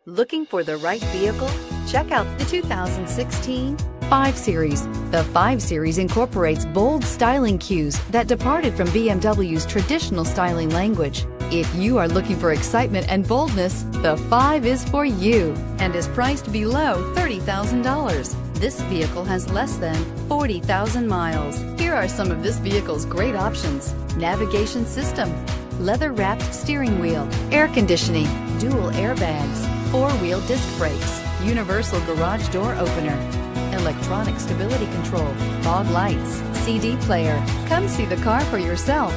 Looking for the right vehicle? Check out the 2016 5 Series. The 5 Series incorporates bold styling cues that departed from BMW's traditional styling language. If you are looking for excitement and boldness, the 5 is for you and is priced below $30,000. This vehicle has less than 40,000 miles. Here are some of this vehicle's great options: navigation system, leather-wrapped steering wheel, air conditioning, dual airbags, 4-wheel disc brakes, universal garage door opener, electronic stability control, fog lights, CD player. Come see the car for yourself.